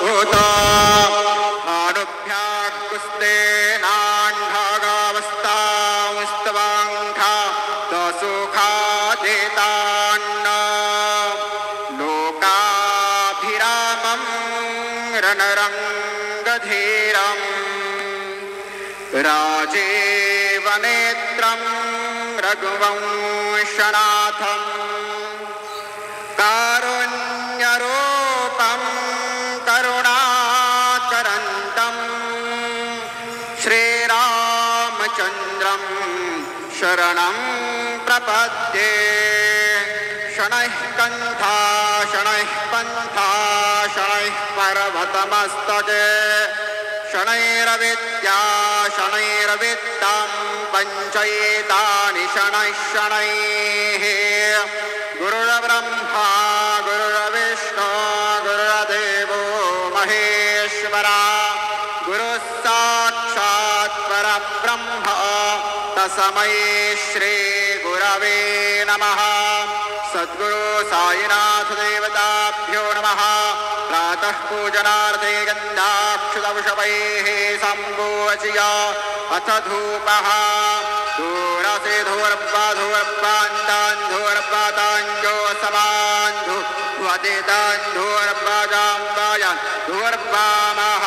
उत हानुभ्याकुस्ते नाण्ढगावस्तामुस्तवाङ्घा दसुखादितान्न लोकाभिरामं रणरङ्गधीरम् राजीवनेत्रं रघुवंशनाथम् कारुण्यरूपं करुणाकरन्तं श्रीरामचन्द्रं शरणं प्रपद्ये शनैः कन्था शनैः पन्था शनैः पर्वतमस्तके शनैरविद्या शनैरवित्तं पञ्चैतानि शनैः शनैः गुरुर्ब्रह्मा गुरुर्विष्णु गुरुर्देवो महेश्वरा गुरुः साक्षात् परब्रह्म तस्मै श्रीगुरवे नमः। सद्गुरु साईनाथ देवताभ्यो नमः। प्रातः पूजनार्थे गन्धाक्षतवृषभैः सम्भूवचय अथ धूपः दूरसे धूर्वान्तान्धूर्वाताञ्जो समान्धु वदितान्धूर्वाजाम्बायान् धूर्वामः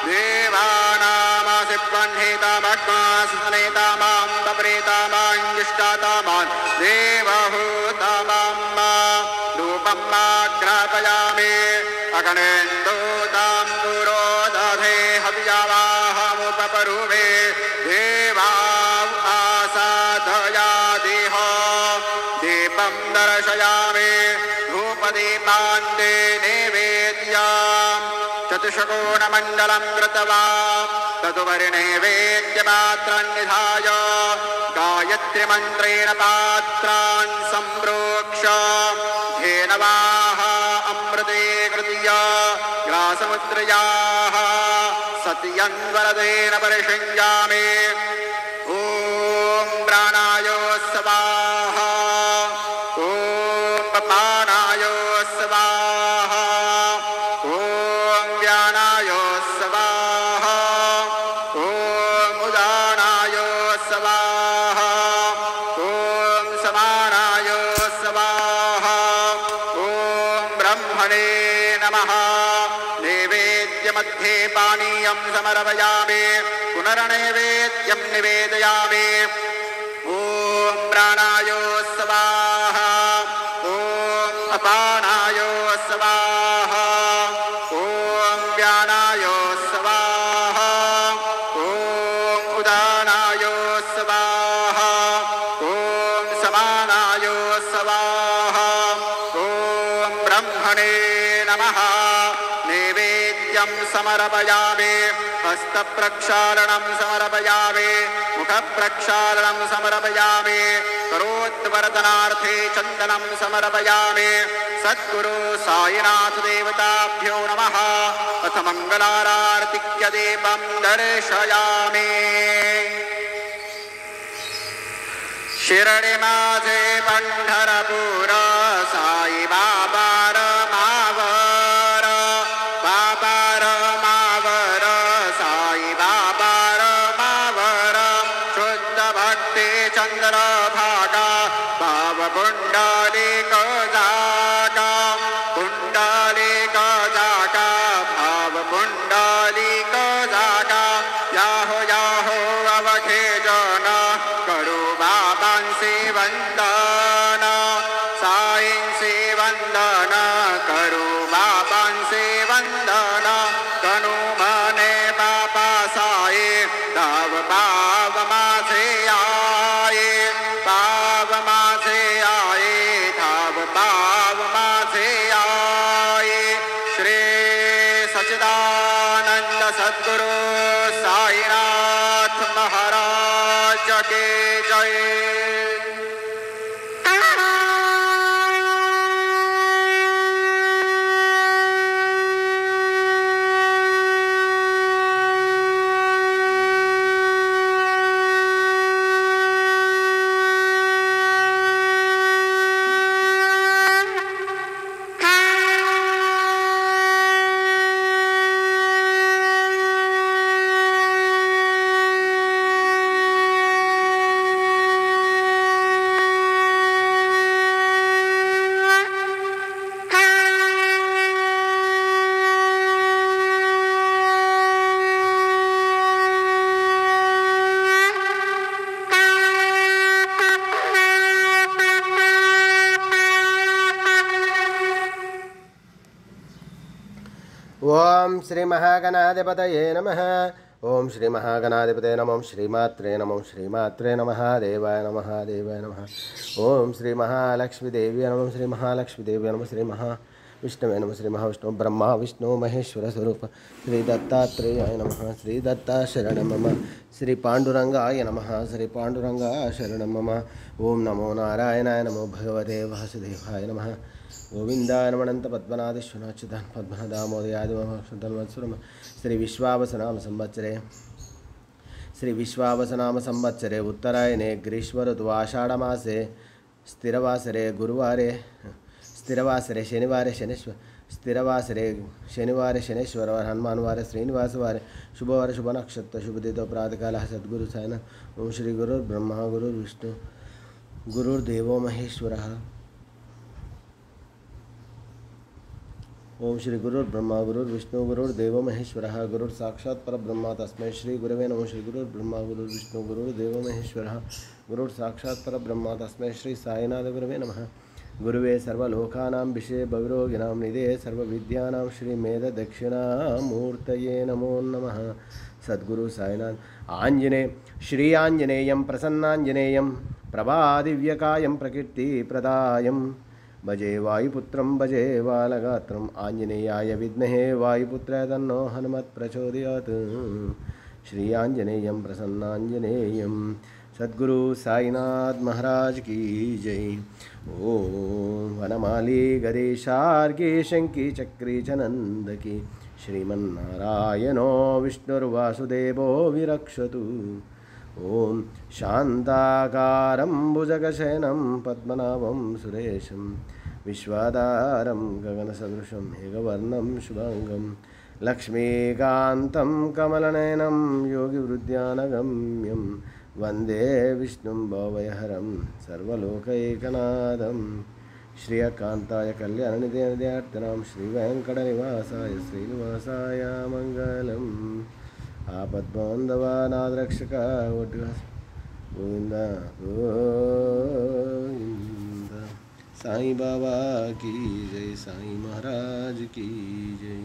देवानामासि पह्नितामग्मासनेतामां पप्रेतामाञ्जिष्टातामान् देवहूतामां रूपं माग्रापयामि अगणेन्दूतां पुरोदधे हव्यवाहमुपपरुवे देवा आसादयादिह दीपं दर्शयामि धूपदीपान्ते नैवेद्यां चतुष्कोणमण्डलं कृत्वा तदुपरि नैवेद्यपात्रं निधाय गायत्रीमन्त्रेण पात्रान् सम्प्रोक्ष्य धेनवाः अमृते कृत्य ग्रासमुद्रयाः सत्यन्वरदेन परिषञ्जामि। ॐ प्राणाय स्वाहा ॐ पानाय स्वाहा ॐ व्यानाय स्वाहा ॐ उदानाय स्वाहा ॐ समानाय स्वाहा ॐ ब्रह्मणे नमः। नैवेद्यमध्ये पानीयं समर्पयामि पुनर्नैवेद्यं निवेदयामि। ॐ प्राणाय स्वाहा ॐ अपानाय स्वाहा ॐ व्यानाय स्वाहा ॐ उदानाय स्वाहा ॐ समानाय स्वाहा ॐ ब्रह्मणे नमः। नैवेद्यं समर्पयामि हस्तप्रक्षालनं समर्पयामि मुखप्रक्षालनं समर्पयामि करोद्वर्धनार्थे चन्दनं समर्पयामि। सद्गुरु साईनाथ देवताभ्यो नमः। अथ मङ्गलारार्तिक्य दीपं दर्शयामि। शिरडी माझे पंढरपूर साई बाबा रमावर बाबा रमावर साई बाबा रमावर शुद्ध भक्ती चंद्र भागा भाव पुंडलिक जागा पुंडलिक जागा भाव पुंडलिक जागा याहो याहो अवघे जन करू बाबांसी वंदन साईंसी वंदन करू बाबांसी वंदन तनु मने बाबा साई धाव पाव माझे आये पाव माझे आये धाव पाव माझे आये। श्री सच्चिदानंद सद्गुरु साईनाथ महाराज के जय। ఓం శ్రీ మహాగణాధిపతయే నమః. ఓం శ్రీ మహాగణాధిపతయే నమః. శ్రీమాత్రే నమః. శ్రీమాత్రే నమః. దేవాయ నమః. దేవాయ నమః. ఓం శ్రీ మహాలక్ష్మీదేవి నమః. శ్రీ మహాలక్ష్మీదేవి నమః. శ్రీ విష్ణవే నమః. శ్రీ మహావిష్ణు బ్రహ్మ విష్ణు మహేశ్వర స్వరూప శ్రీ దత్తాత్రేయాయ నమః. శ్రీ దత్తా శరణం మమ. శ్రీ పాండురంగాయ నమః. శ్రీ పాండురంగా శరణం మమ. ఓం నమో నారాయణాయ నమో భగవతే వాసుదేవాయ నమః. గోవిందాయ నమనంత పద్మనాథేశ్వరాచ్యుతాన్ పద్మనాదామోదయాదిమహంవత్సరం. శ్రీ విశ్వావసనామ సంవత్సరే ఉత్తరాయణే గ్రీష్మ ఋతువు ఆషాఢమాసే స్థిరవాసరే శనివారే శనేశ్వర హనుమాన్వారే శ్రీనివాసవారే శుభవార శుభ నక్షత్ర శుభదితో ప్రాతకాల సద్గురు సాయన. ఓం శ్రీ గురుర్బ్రహ్మ గురుర్విష్ణు గురుర్దేవో మహేశ్వర. ఓం శ్రీ గురుర్బ్రహ్మ గురుర్విష్ణు గురుర్దేవో మహేశ్వర. గురుర్ సాక్షాత్ పరబ్రహ్మ తస్మై శ్రీ గురవే నమః. శ్రీ గురుర్బ్రహ్మ గురుర్విష్ణు గురుర్దేవో మహేశ్వర. గురుర్ సాక్షాత్ పరబ్రహ్మ తస్మై శ్రీ సాయినాథ గురవే నమః. గురువే సర్వలోకానాం విషే భవిరోగిణాం నిదే సర్వవిద్యానాం శ్రీ మేధ దక్షిణామూర్తయే నమో నమః. సద్గురు సాయినాథ్. శ్రీ ఆంజనేయం ప్రసన్నాంజనేయం ప్రభాదివ్యకాయం ప్రకీర్తిప్రదాయం భజే వాయుపుత్రం భజే బాలగాత్రం ఆంజనేయాయ విద్మహే వాయుపుత్రాయ తన్నో హనుమత్ ప్రచోదయాత్. శ్రీ ఆంజనేయం ప్రసన్నాంజనేయం. సద్గురు సాయినాథ్ మహారాజ్ की जय. ఓం వనమాలి గదేశార్కి శంకి చక్రీ చనంద की శ్రీమన్నారాయణో విష్ణుర్వాసుదేవో విరక్షతు. ఓం శాంతాకారం భుజగశయనం పద్మనాభం సురేశం విశ్వాధారం గగనసదృశం మేఘవర్ణం శుభాంగం లక్ష్మీకాంతం కమలనయనం యోగివృద్ధ్యానగమ్యం వందే విష్ణుం భవభయహరం సర్వలోకైకనాథం. శ్రియకాంతాయ కళ్యాణనిధేర్దనాం శ్రీవేంకటనివాసాయ శ్రీనివాసాయ మంగళం. ఆపద్బాంధవానాద్రక్షక గోవింద గోవింద. సాయి బాబా की जय. సాయి महाराज की जय.